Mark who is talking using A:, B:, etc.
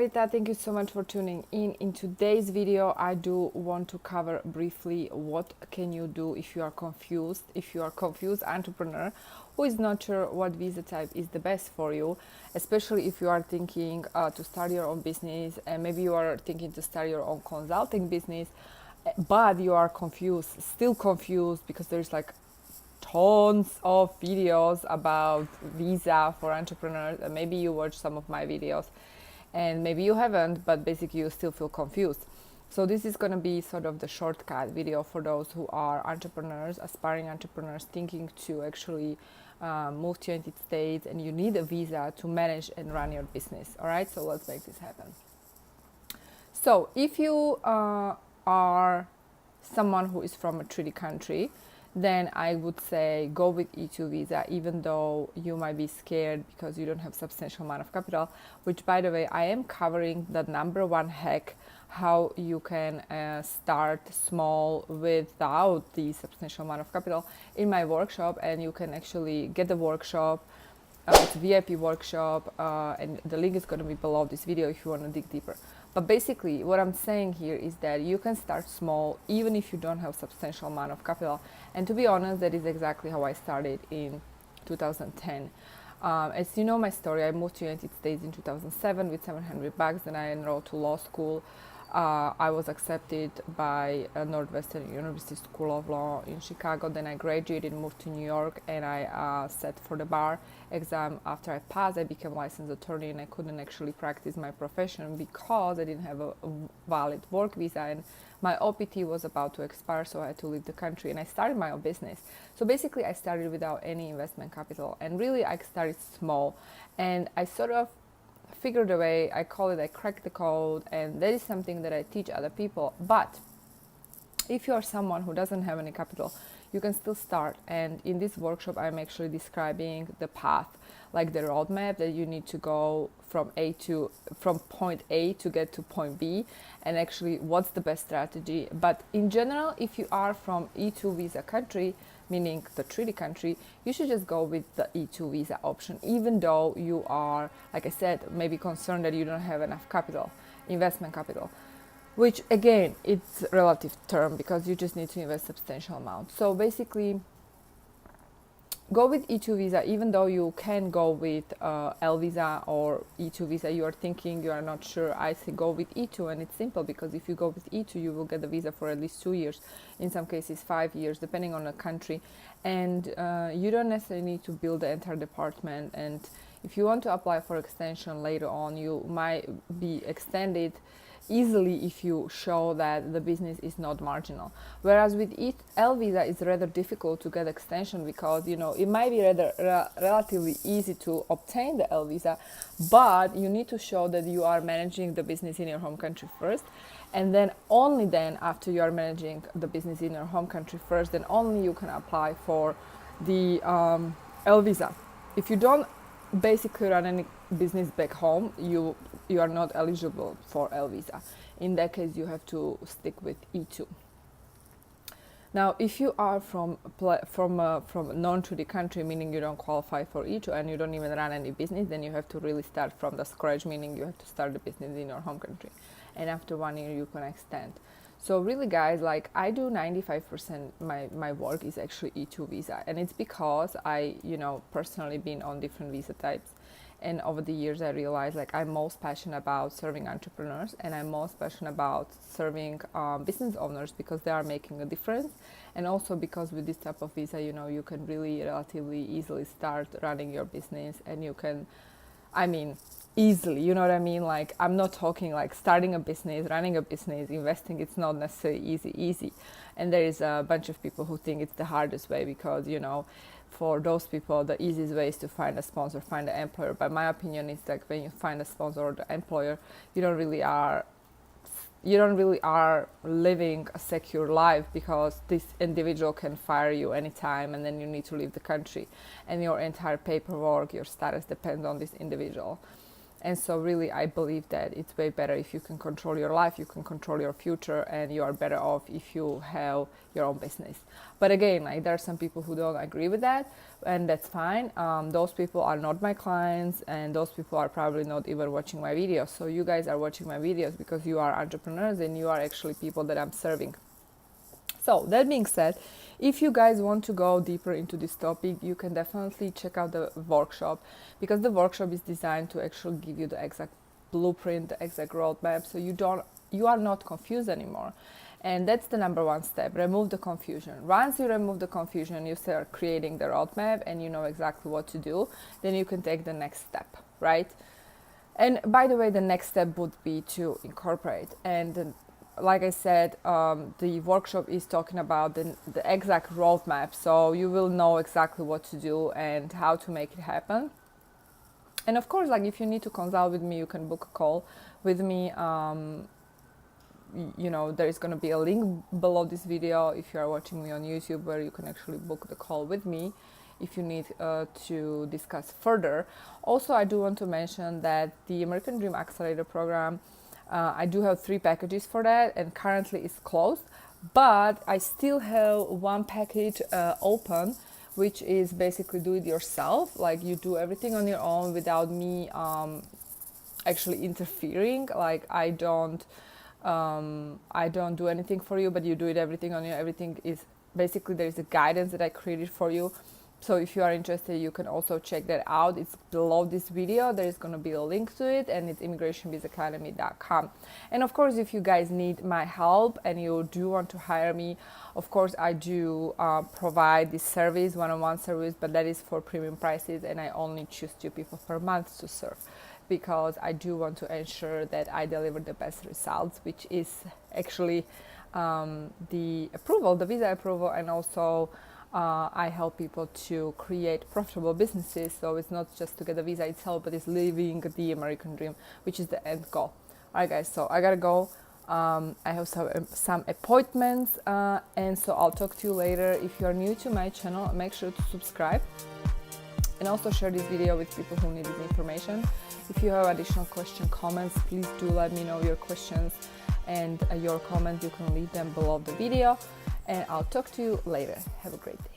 A: Marieta, thank you so much for tuning in. In today's video, I do want to cover briefly what can you do if you are confused. If you are confused entrepreneur who is not sure what visa type is the best for you, especially if you are thinking to start your own business, and maybe you are thinking to start your own consulting business, but you are confused, still confused, because there's like tons of videos about visa for entrepreneurs, and maybe you watch some of my videos and maybe you haven't, but basically you still feel confused. So this is going to be sort of the shortcut video for those who are entrepreneurs, aspiring entrepreneurs, thinking to actually move to United States, and you need a visa to manage and run your business. All right, so let's make this happen. So if you are someone who is from a treaty country, then I would say go with E2 visa, even though you might be scared because you don't have substantial amount of capital, which, by the way, I am covering the number one hack, how you can start small without the substantial amount of capital, in my workshop. And you can actually get the workshop. It's a VIP workshop, and the link is going to be below this video if you want to dig deeper. But basically, what I'm saying here is that you can start small even if you don't have substantial amount of capital. And to be honest, that is exactly how I started in 2010. As you know my story, I moved to United States in 2007 with $700. Then I enrolled to law school. I was accepted by Northwestern University School of Law in Chicago. Then I graduated, moved to New York, and I sat for the bar exam. After I passed, I became a licensed attorney, and I couldn't actually practice my profession because I didn't have a valid work visa, and my OPT was about to expire, so I had to leave the country, and I started my own business. So basically, I started without any investment capital, and really I started small, and I sort of figured a way. I call it, I cracked the code, and that is something that I teach other people. But if you are someone who doesn't have any capital, you can still start. And in this workshop, I'm actually describing the path, like the roadmap that you need to go from point A to get to point B, and actually what's the best strategy. But in general, if you are from E2 visa country, meaning the treaty country, you should just go with the E2 visa option, even though you are, like I said, maybe concerned that you don't have enough capital, investment capital, which again, it's a relative term because you just need to invest substantial amount. So basically, go with E2 visa, even though you can go with L visa or E2 visa. You are thinking, you are not sure. I say go with E2, and it's simple because if you go with E2, you will get the visa for at least 2 years, in some cases 5 years, depending on the country. And you don't necessarily need to build the entire department. And if you want to apply for extension later on, you might be extended easily if you show that the business is not marginal. Whereas with L visa, it's rather difficult to get extension because, you know, it might be rather relatively easy to obtain the L visa, but you need to show that you are managing the business in your home country first, and then only then, after you are managing the business in your home country first, then only you can apply for the L visa. If you don't basically run any business back home, you are not eligible for L visa. In that case, you have to stick with E2. Now, if you are from a non-treaty country, meaning you don't qualify for E2 and you don't even run any business, then you have to really start from the scratch, meaning you have to start the business in your home country, and after 1 year you can extend. So really, guys, like I do 95% my work is actually E2 visa, and it's because I, personally been on different visa types, and over the years I realized like I'm most passionate about serving entrepreneurs, and I'm most passionate about serving business owners because they are making a difference, and also because with this type of visa, you can really relatively easily start running your business, and you can, easily, you know what I mean? Like, I'm not talking like starting a business, running a business, investing. It's not necessarily easy. And there is a bunch of people who think it's the hardest way because, for those people, the easiest way is to find a sponsor, find an employer. But my opinion is like when you find a sponsor or the employer, you don't really are living a secure life, because this individual can fire you anytime, and then you need to leave the country, and your entire paperwork, your status depends on this individual. And so really I believe that it's way better if you can control your life, you can control your future, and you are better off if you have your own business. But again, like, there are some people who don't agree with that, and that's fine. Those people are not my clients, and those people are probably not even watching my videos. So you guys are watching my videos because you are entrepreneurs and you are actually people that I'm serving. So that being said, if you guys want to go deeper into this topic, you can definitely check out the workshop, because the workshop is designed to actually give you the exact blueprint, the exact roadmap, so you are not confused anymore. And that's the number one step. Remove the confusion. Once you remove the confusion, you start creating the roadmap and you know exactly what to do, then you can take the next step, right? And by the way, the next step would be to incorporate. And like I said, the workshop is talking about the exact roadmap, so you will know exactly what to do and how to make it happen. And of course, like, if you need to consult with me, you can book a call with me. You know, there is going to be a link below this video if you are watching me on YouTube, where you can actually book the call with me if you need to discuss further. Also, I do want to mention that the American Dream Accelerator program, I do have 3 packages for that, and currently it's closed, but I still have one package open, which is basically do it yourself. Like, you do everything on your own without me actually interfering. Like, I don't do anything for you, but you do it everything on your. Everything is basically, there is a guidance that I created for you. So if you are interested, you can also check that out. It's below this video. There is going to be a link to it, and it's ImmigrationBizAcademy.com. And of course, if you guys need my help and you do want to hire me, of course, I do provide this service, one-on-one service, but that is for premium prices, and I only choose 2 people per month to serve, because I do want to ensure that I deliver the best results, which is actually the approval, the visa approval, and also I help people to create profitable businesses. So it's not just to get the visa itself, but it's living the American dream, which is the end goal. All right, guys, so I gotta go. I have some appointments, and so I'll talk to you later. If you're new to my channel, make sure to subscribe and also share this video with people who need this information. If you have additional questions, comments, please do let me know your questions, and your comments, you can leave them below the video, and I'll talk to you later. Have a great day.